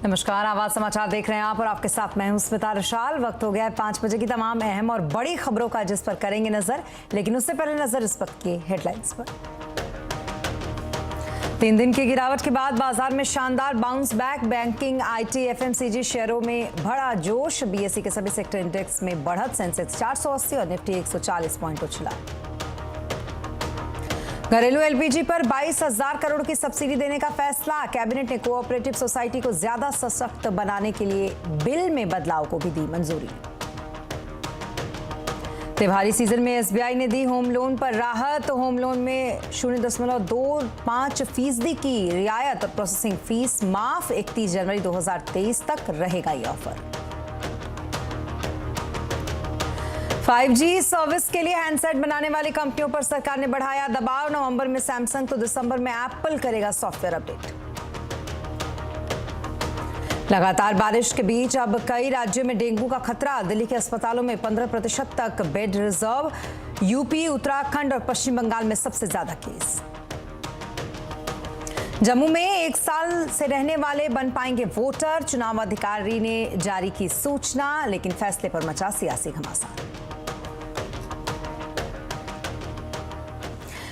नमस्कार, आवाज समाचार देख रहे हैं आप और आपके साथ मैं हूं स्मिता रशाल। वक्त हो गया है 5 बजे की तमाम अहम और बड़ी खबरों का, जिस पर करेंगे नजर। लेकिन उससे पहले नजर इस वक्त की हेडलाइंस पर। 3 दिन की गिरावट के बाद बाजार में शानदार bounce back. Banking, IT, FMCG शेयरों में बढ़ा जोश। बीएसई के सभी सेक्टर इंडेक्स में बढ़त। सेंसेक्स 480 और निफ्टी 140 पॉइंट उछला। घरेलू एलपीजी पर 22,000 करोड़ की सब्सिडी देने का फैसला। कैबिनेट ने कोऑपरेटिव सोसाइटी को ज्यादा सशक्त बनाने के लिए बिल में बदलाव को भी दी मंजूरी। त्योहारी सीजन में एसबीआई ने दी होम लोन पर राहत। होम लोन में 0.25% की रियायत और प्रोसेसिंग फीस माफ। 31 जनवरी 2023 तक रहेगा ये ऑफर। 5G सर्विस के लिए हैंडसेट बनाने वाली कंपनियों पर सरकार ने बढ़ाया दबाव। नवंबर में सैमसंग तो दिसंबर में एप्पल करेगा सॉफ्टवेयर अपडेट। लगातार बारिश के बीच अब कई राज्यों में डेंगू का खतरा। दिल्ली के अस्पतालों में 15% तक बेड रिजर्व। यूपी, उत्तराखंड और पश्चिम बंगाल में सबसे ज्यादा केस। जम्मू में 1 साल से रहने वाले बन पाएंगे वोटर। चुनाव अधिकारी ने जारी की सूचना, लेकिन फैसले पर मचा सियासी घमासान।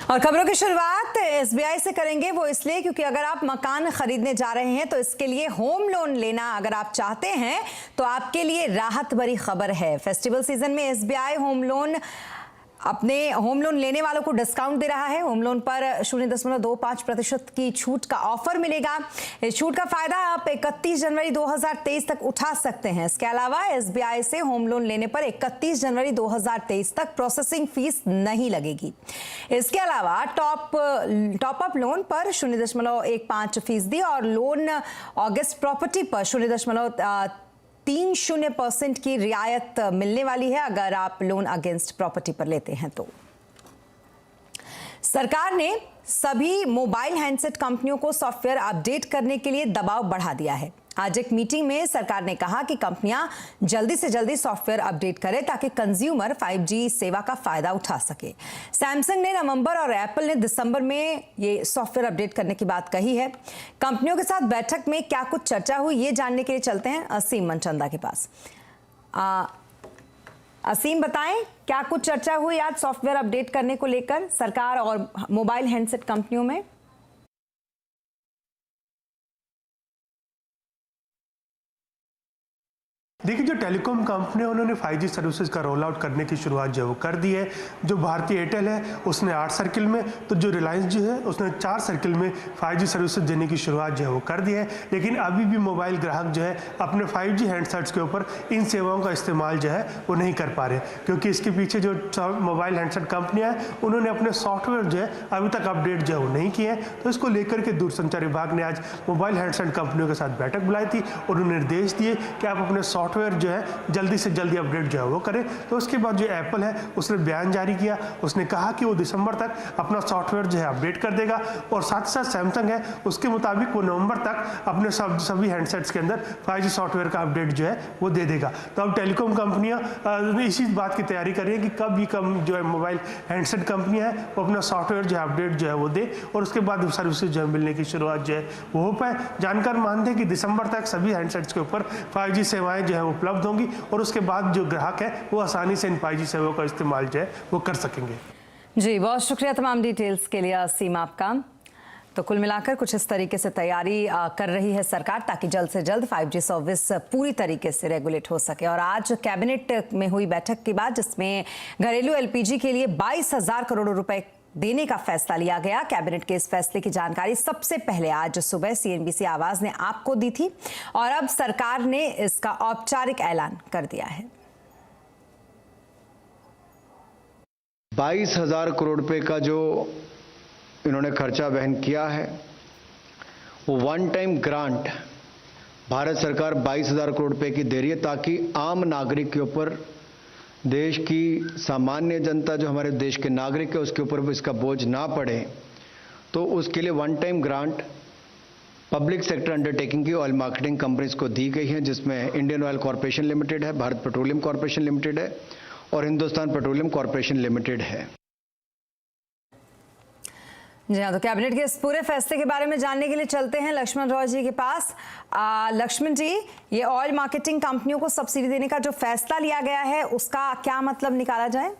और खबरों की शुरुआत एसबीआई से करेंगे, वो इसलिए क्योंकि अगर आप मकान खरीदने जा रहे हैं तो इसके लिए होम लोन लेना अगर आप चाहते हैं तो आपके लिए राहत भरी खबर है। फेस्टिवल सीजन में एसबीआई अपने होम लोन लेने वालों को डिस्काउंट दे रहा है। होम लोन पर 0.25% की छूट का ऑफर मिलेगा। इस छूट का फायदा आप 31 जनवरी 2023 तक उठा सकते हैं। इसके अलावा एसबीआई से होम लोन लेने पर 31 जनवरी 2023 तक प्रोसेसिंग फीस नहीं लगेगी। इसके अलावा टॉप अप लोन पर 0.15% और लोन अगेंस्ट प्रॉपर्टी पर 0.30% की रियायत मिलने वाली है अगर आप लोन अगेंस्ट प्रॉपर्टी पर लेते हैं तो। सरकार ने सभी मोबाइल हैंडसेट कंपनियों को सॉफ्टवेयर अपडेट करने के लिए दबाव बढ़ा दिया है। आज एक मीटिंग में सरकार ने कहा कि कंपनियां जल्दी से जल्दी सॉफ्टवेयर अपडेट करें ताकि कंज्यूमर 5G सेवा का फायदा उठा सके। सैमसंग ने नवंबर और एप्पल ने दिसंबर में ये सॉफ्टवेयर अपडेट करने की बात कही है। कंपनियों के साथ बैठक में क्या कुछ चर्चा हुई, ये जानने के लिए चलते हैं असीम मनचंदा के पास। असीम, बताएं क्या कुछ चर्चा हुई आज सॉफ्टवेयर अपडेट करने को लेकर सरकार और मोबाइल हैंडसेट कंपनियों में? देखिए, जो टेलीकॉम कंपनी है उन्होंने 5G सर्विसेज का रोल आउट करने की शुरुआत जो है वो कर दी है। जो भारतीय एयरटेल है उसने 8 सर्किल में, तो जो रिलायंस जो है उसने 4 सर्किल में 5G सर्विसेज देने की शुरुआत जो है वो कर दी है। लेकिन अभी भी मोबाइल ग्राहक जो है अपने 5G हैंडसेट्स के ऊपर इन सेवाओं का इस्तेमाल जो है वो नहीं कर पा रहे, क्योंकि इसके पीछे जो मोबाइल हैंडसेट कंपनियाँ हैं उन्होंने अपने सॉफ्टवेयर जो है अभी तक अपडेट जो है वो नहीं किए हैं। तो इसको लेकर के दूरसंचार विभाग ने आज मोबाइल हैंडसेट कंपनियों के साथ बैठक बुलाई थी और उन्हें निर्देश दिए कि आप अपने सॉफ्टवेयर जो है जल्दी से जल्दी अपडेट जो है वो करें। तो उसके बाद जो एप्पल है उसने बयान जारी किया, उसने कहा कि वो दिसंबर तक अपना सॉफ्टवेयर जो है अपडेट कर देगा और साथ ही साथ सैमसंग है उसके मुताबिक वो नवंबर तक अपने सभी हैंडसेट्स के अंदर 5G सॉफ्टवेयर का अपडेट जो है वो दे देगा। तो अब टेलीकॉम कंपनियां इसी बात की तैयारी कर रही है कि कब ये जो है मोबाइल हैंडसेट कंपनियां हैं वो अपना सॉफ्टवेयर जो है अपडेट जो है वो दे और उसके बाद सर्विसेज जो है मिलने की शुरुआत जो है वो हो पाए। जानकार मानते हैं कि दिसंबर तक सभी हैंडसेट्स के ऊपर 5G सेवाएं जो है वो उपलब्ध होंगी और उसके बाद जो ग्राहक है वो आसानी से इन 5G सेवाओं का इस्तेमाल जो है वो कर सकेंगे। जी, बहुत शुक्रिया तमाम डिटेल्स के लिए असीम आपका। तो कुल मिलाकर कुछ इस तरीके से तैयारी कर रही है सरकार ताकि जल्द से जल्द 5G सर्विस पूरी तरीके से रेगुलेट हो सके। और आज कैबिनेट में हुई बैठक के बाद जिसमें घरेलू एलपीजी के लिए 22,000 करोड़ रुपए देने का फैसला लिया गया। कैबिनेट के इस फैसले की जानकारी सबसे पहले आज सुबह CNBC आवाज ने आपको दी थी और अब सरकार ने इसका औपचारिक ऐलान कर दिया है। 22,000 करोड़ रुपए का जो इन्होंने खर्चा वहन किया है वो वन टाइम ग्रांट भारत सरकार 22,000 करोड़ रुपए की दे रही है ताकि आम नागरिक के ऊपर, देश की सामान्य जनता जो हमारे देश के नागरिक है उसके ऊपर इसका बोझ ना पड़े। तो उसके लिए one time grant public sector undertaking की ऑयल मार्केटिंग कंपनीज को दी गई है, जिसमें इंडियन ऑयल कॉरपोरेशन लिमिटेड है, भारत पेट्रोलियम कॉरपोरेशन लिमिटेड है और हिंदुस्तान पेट्रोलियम कॉरपोरेशन लिमिटेड है। जी हाँ, तो कैबिनेट के इस पूरे फैसले के बारे में जानने के लिए चलते हैं लक्ष्मण राव जी के पास। लक्ष्मण जी, ये ऑयल मार्केटिंग कंपनियों को सब्सिडी देने का जो फैसला लिया गया है उसका क्या मतलब निकाला जाए?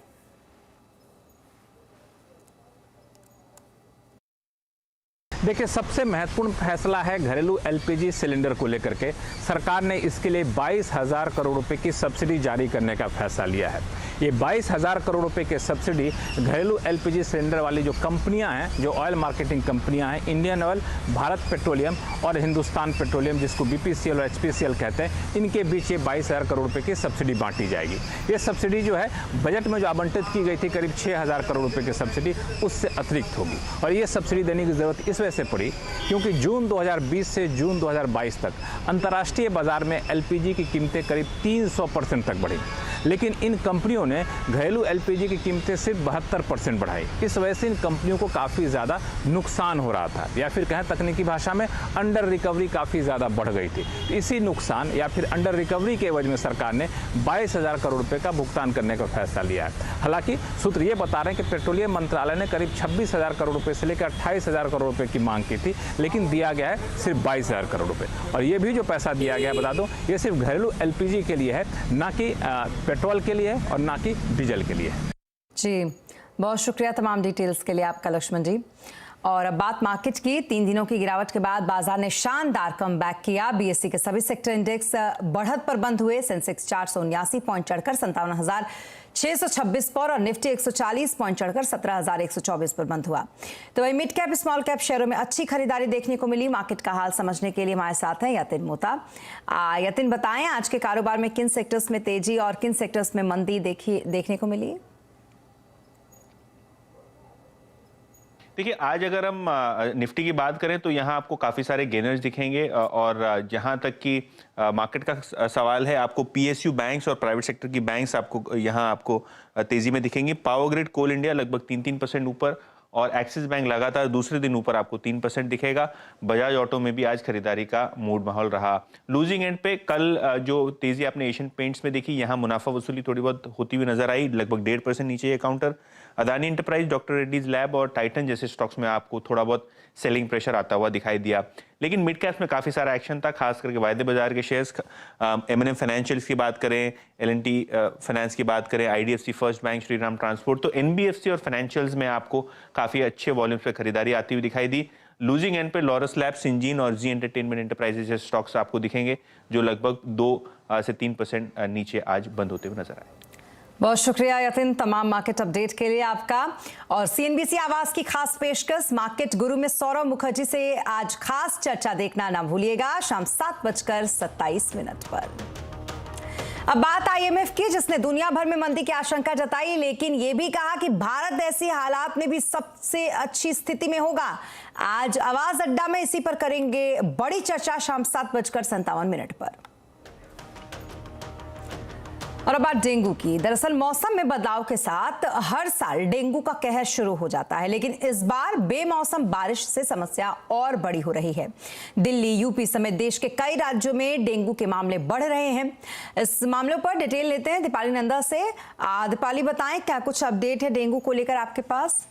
देखिए, सबसे महत्वपूर्ण फैसला है घरेलू एलपीजी सिलेंडर को लेकर के। सरकार ने इसके लिए 22,000 करोड़ रुपए की सब्सिडी जारी करने का फैसला लिया है। ये 22,000 करोड़ रुपए की सब्सिडी घरेलू एलपीजी सिलेंडर वाली जो कंपनियां हैं, जो ऑयल मार्केटिंग कंपनियां हैं, इंडियन ऑयल, भारत पेट्रोलियम और हिंदुस्तान पेट्रोलियम, जिसको बीपीसीएल और एचपीसीएल कहते हैं, इनके बीच ये 22,000 करोड़ रुपए की सब्सिडी बांटी जाएगी। ये सब्सिडी जो है बजट में जो आवंटित की गई थी करीब 6,000 करोड़ रुपए की सब्सिडी, उससे अतिरिक्त होगी। और ये सब्सिडी देने की जरूरत इस वजह से पड़ी क्योंकि जून 2020 से जून 2022 तक अंतर्राष्ट्रीय बाजार में एलपीजी की कीमतें करीब 300% तक बढ़ी, लेकिन इन कंपनियों ने घरेलू एलपीजी की कीमतें सिर्फ 72% बढ़ाई। इस वजह से इन कंपनियों को काफ़ी ज़्यादा नुकसान हो रहा था, या फिर कहें तकनीकी भाषा में अंडर रिकवरी काफ़ी ज़्यादा बढ़ गई थी। तो इसी नुकसान या फिर अंडर रिकवरी के वजह में सरकार ने 22,000 करोड़ रुपए का भुगतान करने का फैसला लिया है। हालांकि सूत्र ये बता रहे हैं कि पेट्रोलियम मंत्रालय ने करीब 26,000 करोड़ रुपए से लेकर 28,000 करोड़ रुपए की मांग की थी, लेकिन दिया गया है सिर्फ 22,000 करोड़ रुपए। और ये भी जो पैसा दिया गया है, बता दूं, ये सिर्फ घरेलू एलपीजी के लिए है, ना कि पेट्रोल के लिए और ना कि डीजल के लिए। जी, बहुत शुक्रिया तमाम डिटेल्स के लिए आपका लक्ष्मण जी। और अब बात मार्केट की। 3 दिनों की गिरावट के बाद बाजार ने शानदार कमबैक किया। बीएसई के सभी सेक्टर इंडेक्स बढ़त पर बंद हुए। सेंसेक्स 479 पॉइंट चढ़कर 57,626 पर और निफ्टी 140 पॉइंट चढ़कर 17,124 पर बंद हुआ। तो वही मिड कैप स्मॉल कैप शेयरों में अच्छी खरीदारी देखने को मिली। मार्केट का हाल समझने के लिए हमारे साथ हैं यतिन मोता। यतिन, बताएं आज के कारोबार में किन सेक्टर्स में तेजी और किन सेक्टर्स में मंदी देखने को मिली? देखिए, आज अगर हम निफ्टी की बात करें तो यहाँ आपको काफ़ी सारे गेनर्स दिखेंगे, और जहाँ तक कि मार्केट का सवाल है, आपको पीएसयू बैंक्स और प्राइवेट सेक्टर की बैंक्स आपको तेजी में दिखेंगी। पावर ग्रिड, कोल इंडिया लगभग 3% ऊपर, और एक्सिस बैंक लगातार दूसरे दिन ऊपर आपको 3% दिखेगा। बजाज ऑटो में भी आज खरीदारी का मूड माहौल रहा। लूजिंग एंड पे कल जो तेजी आपने एशियन पेंट्स में देखी, यहाँ मुनाफा वसूली थोड़ी बहुत होती हुई नजर आई, लगभग 1.5% नीचे ये counter. Adani enterprise, doctor Reddy's lab और टाइटन जैसे स्टॉक्स में आपको थोड़ा बहुत सेलिंग प्रेशर आता हुआ दिखाई दिया। लेकिन मिड कैप्स में काफ़ी सारा एक्शन था, खास करके वायदे बाजार के शेयर्स। एमएनएम फाइनेंशियल्स की बात करें, एलएनटी फाइनेंस की बात करें, IDFC first bank, Shriram transport, तो एनबीएफसी और फाइनेंशियल्स में आपको काफ़ी अच्छे वॉल्यूम्स पे खरीदारी आती हुई दिखाई दी। लूजिंग एंड पे लॉरस लैब, सिंजीन और जी एंटरटेनमेंट एंटरप्राइजेज जैसे स्टॉक्स आपको दिखेंगे, जो लगभग 2 से 3% नीचे आज बंद होते हुए नजर आए। बहुत शुक्रिया यतिन तमाम मार्केट अपडेट के लिए आपका। और सीएनबीसी आवाज की खास पेशकश मार्केट गुरु में सौरभ मुखर्जी से आज खास चर्चा देखना ना भूलिएगा, शाम 7:27 पर। अब बात आईएमएफ की, जिसने दुनिया भर में मंदी की आशंका जताई, लेकिन यह भी कहा कि भारत ऐसी हालात में भी सबसे अच्छी स्थिति में होगा। आज आवाज अड्डा में इसी पर करेंगे बड़ी चर्चा शाम 7:57 पर। और अब बात डेंगू की। दरअसल मौसम में बदलाव के साथ हर साल डेंगू का कहर शुरू हो जाता है, लेकिन इस बार बेमौसम बारिश से समस्या और बड़ी हो रही है। दिल्ली, यूपी समेत देश के कई राज्यों में डेंगू के मामले बढ़ रहे हैं। इस मामलों पर डिटेल लेते हैं दीपाली नंदा से। दीपाली, बताएं क्या कुछ अपडेट है डेंगू को लेकर आपके पास?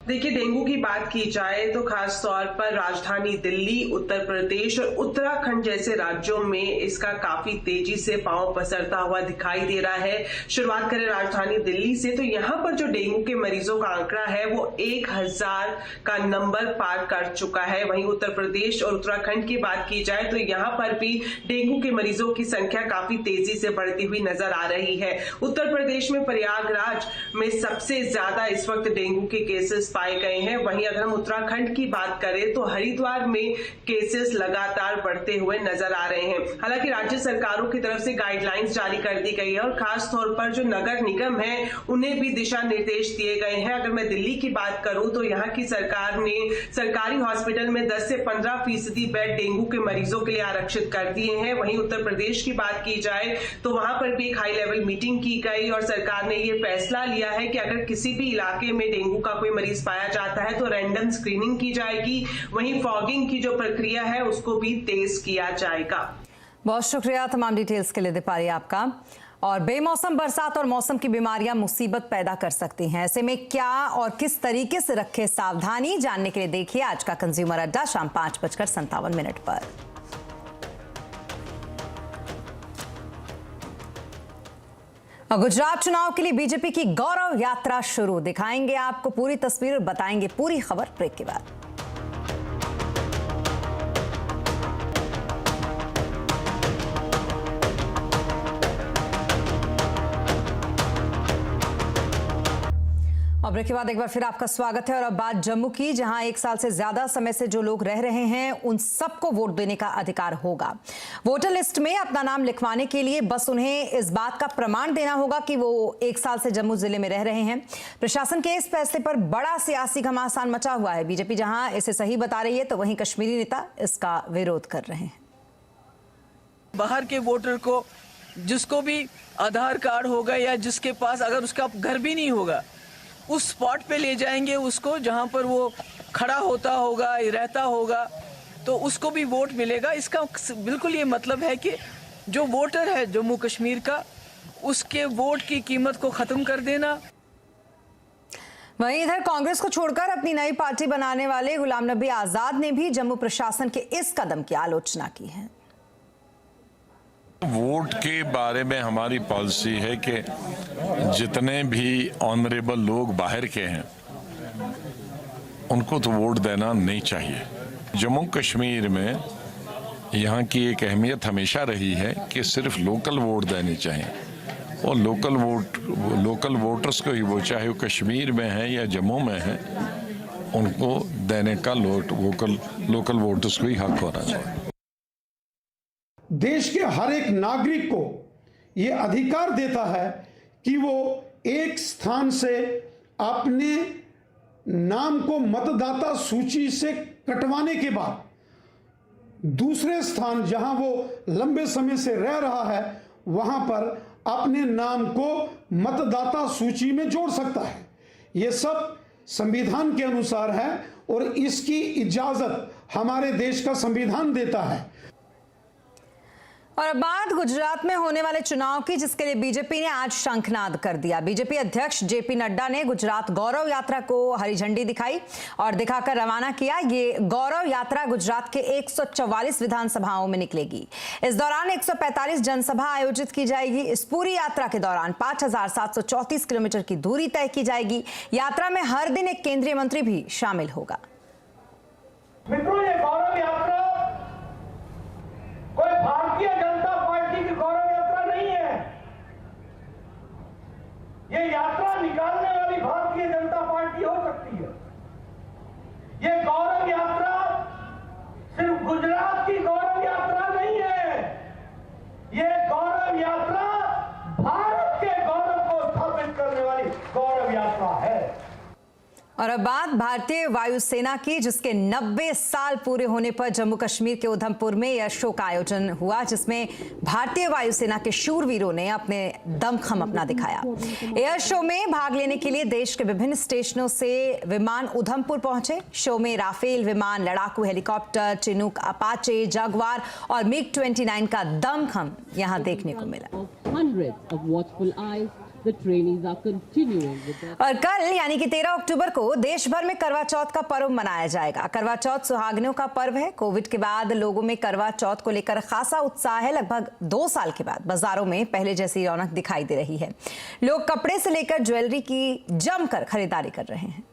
देखिए, डेंगू की बात की जाए तो खास तौर पर राजधानी दिल्ली, उत्तर प्रदेश और उत्तराखंड जैसे राज्यों में इसका काफी तेजी से पांव पसरता हुआ दिखाई दे रहा है। शुरुआत करें राजधानी दिल्ली से, तो यहाँ पर जो डेंगू के मरीजों का आंकड़ा है वो 1000 का नंबर पार कर चुका है। वहीं उत्तर प्रदेश और उत्तराखंड की बात की जाए तो यहाँ पर भी डेंगू के मरीजों की संख्या काफी तेजी से बढ़ती हुई नजर आ रही है। उत्तर प्रदेश में प्रयागराज में सबसे ज्यादा इस वक्त डेंगू के केसेस पाए गए हैं। वहीं अगर हम उत्तराखंड की बात करें तो हरिद्वार में केसेस लगातार बढ़ते हुए नजर आ रहे हैं। हालांकि राज्य सरकारों की तरफ से गाइडलाइंस जारी कर दी गई है और खास तौर पर जो नगर निगम है उन्हें भी दिशा निर्देश दिए गए हैं। अगर मैं दिल्ली की बात करूं तो यहाँ की सरकार ने सरकारी हॉस्पिटल में 10 से 15% बेड डेंगू के मरीजों के लिए आरक्षित कर दिए हैं। वहीं उत्तर प्रदेश की बात की जाए तो वहां पर भी एक हाई लेवल मीटिंग की गई और सरकार ने यह फैसला लिया है कि अगर किसी भी इलाके में डेंगू का कोई मरीज पाया जाता है तो रैंडम स्क्रीनिंग की जाएगी। वहीं फॉगिंग की जो प्रक्रिया है उसको भी तेज किया जाएगा। बहुत शुक्रिया तमाम डिटेल्स के लिए दीपाली आपका। और बेमौसम बरसात और मौसम की बीमारियां मुसीबत पैदा कर सकती हैं। ऐसे में क्या और किस तरीके से रखें सावधानी, जानने के लिए देखिए आज का कंज्यूमर अड्डा शाम 5:57 पर। गुजरात चुनाव के लिए बीजेपी की गौरव यात्रा शुरू। दिखाएंगे आपको पूरी तस्वीर और बताएंगे पूरी खबर ब्रेक के बाद। और ब्रेक के बाद एक बार फिर आपका स्वागत है। और अब बात जम्मू की, जहां 1 साल से ज्यादा समय से जो लोग रह रहे हैं उन सबको वोट देने का अधिकार होगा। वोटर लिस्ट में अपना नाम लिखवाने के लिए बस उन्हें इस बात का प्रमाण देना होगा कि वो 1 साल से जम्मू जिले में रह रहे हैं। प्रशासन के इस फैसले पर बड़ा सियासी घमासान मचा हुआ है। बीजेपी जहां इसे सही बता रही है तो वहीं कश्मीरी नेता इसका विरोध कर रहे हैं। बाहर के वोटर को, जिसको भी आधार कार्ड होगा या जिसके पास अगर उसका घर भी नहीं होगा, उस स्पॉट पे ले जाएंगे उसको जहां पर वो खड़ा होता होगा, रहता होगा, तो उसको भी वोट मिलेगा। इसका बिल्कुल ये मतलब है कि जो वोटर है जम्मू कश्मीर का, उसके वोट की कीमत को खत्म कर देना। वहीं इधर कांग्रेस को छोड़कर अपनी नई पार्टी बनाने वाले गुलाम नबी आजाद ने भी जम्मू प्रशासन के इस कदम की आलोचना की है। वोट के बारे में हमारी पॉलिसी है कि जितने भी ऑनरेबल लोग बाहर के हैं उनको तो वोट देना नहीं चाहिए। जम्मू कश्मीर में यहाँ की एक अहमियत हमेशा रही है कि सिर्फ लोकल वोट देने चाहिए और लोकल वोटर्स को ही, वो चाहे वो कश्मीर में है या जम्मू में है, उनको देने का लोकल वोटर्स को ही हक होना चाहिए। देश के हर एक नागरिक को ये अधिकार देता है कि वो एक स्थान से अपने नाम को मतदाता सूची से कटवाने के बाद दूसरे स्थान जहां वो लंबे समय से रह रहा है वहां पर अपने नाम को मतदाता सूची में जोड़ सकता है। ये सब संविधान के अनुसार है और इसकी इजाजत हमारे देश का संविधान देता है। और अब बात गुजरात में होने वाले चुनाव की, जिसके लिए बीजेपी ने आज शंखनाद कर दिया। बीजेपी अध्यक्ष जेपी नड्डा ने गुजरात गौरव यात्रा को हरी झंडी दिखाई और दिखाकर रवाना किया। ये गौरव यात्रा गुजरात के 144 विधानसभाओं में निकलेगी। इस दौरान 145 जनसभा आयोजित की जाएगी। इस पूरी यात्रा के दौरान 5734 किलोमीटर की दूरी तय की जाएगी। यात्रा में हर दिन एक केंद्रीय मंत्री भी शामिल होगा। मित्रों, ये गौरव यात्रा कोई भारतीय जनता पार्टी की गौरव यात्रा नहीं है। ये यात्रा निकालने वाली भारतीय जनता पार्टी हो सकती है। ये गौरव यात्रा सिर्फ गुजरात की गौरव यात्रा नहीं है। ये गौरव यात्रा भारत के गौरव को स्थापित करने वाली गौरव यात्रा है। और अब बात भारतीय वायुसेना की, जिसके 90 साल पूरे होने पर जम्मू कश्मीर के उधमपुर में एयर शो का आयोजन हुआ, जिसमें भारतीय वायुसेना के शूरवीरों ने अपने दमखम अपना दिखाया। एयर शो में भाग लेने के लिए देश के विभिन्न स्टेशनों से विमान उधमपुर पहुंचे। शो में राफेल विमान, लड़ाकू हेलीकॉप्टर, चिनूक अपाचे, जगुआर और मिग 29 का दमखम यहां देखने को मिला। और कल यानी कि 13 अक्टूबर को देश भर में करवा चौथ का पर्व मनाया जाएगा। करवा चौथ सुहागिनों का पर्व है। कोविड के बाद लोगों में करवा चौथ को लेकर खासा उत्साह है। लगभग 2 साल के बाद बाजारों में पहले जैसी रौनक दिखाई दे रही है। लोग कपड़े से लेकर ज्वेलरी की जमकर खरीदारी कर रहे हैं।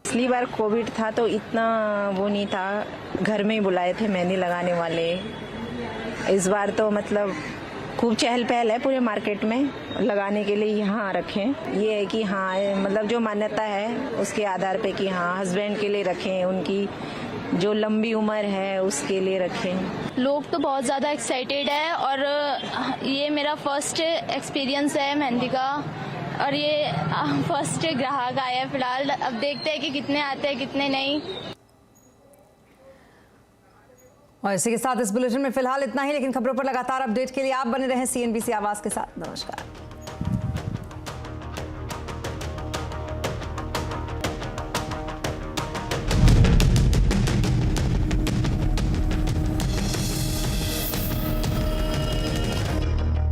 पिछली बार कोविड था तो इतना वो नहीं था, घर में ही बुलाए थे मेहंदी लगाने वाले। इस बार तो मतलब खूब चहल पहल है पूरे मार्केट में, लगाने के लिए यहाँ रखें। ये है कि हाँ, मतलब जो मान्यता है उसके आधार पे कि हाँ हस्बैंड के लिए रखें, उनकी जो लंबी उम्र है उसके लिए रखें। लोग तो बहुत ज़्यादा एक्साइटेड है और ये मेरा फर्स्ट एक्सपीरियंस है मेहंदी का और ये फर्स्ट ग्राहक आया है फिलहाल। अब देखते हैं कि कितने आते हैं कितने नहीं। और इसी के साथ इस बुलेटिन में फिलहाल इतना ही, लेकिन खबरों पर लगातार अपडेट के लिए आप बने रहें CNBC आवाज के साथ। नमस्कार।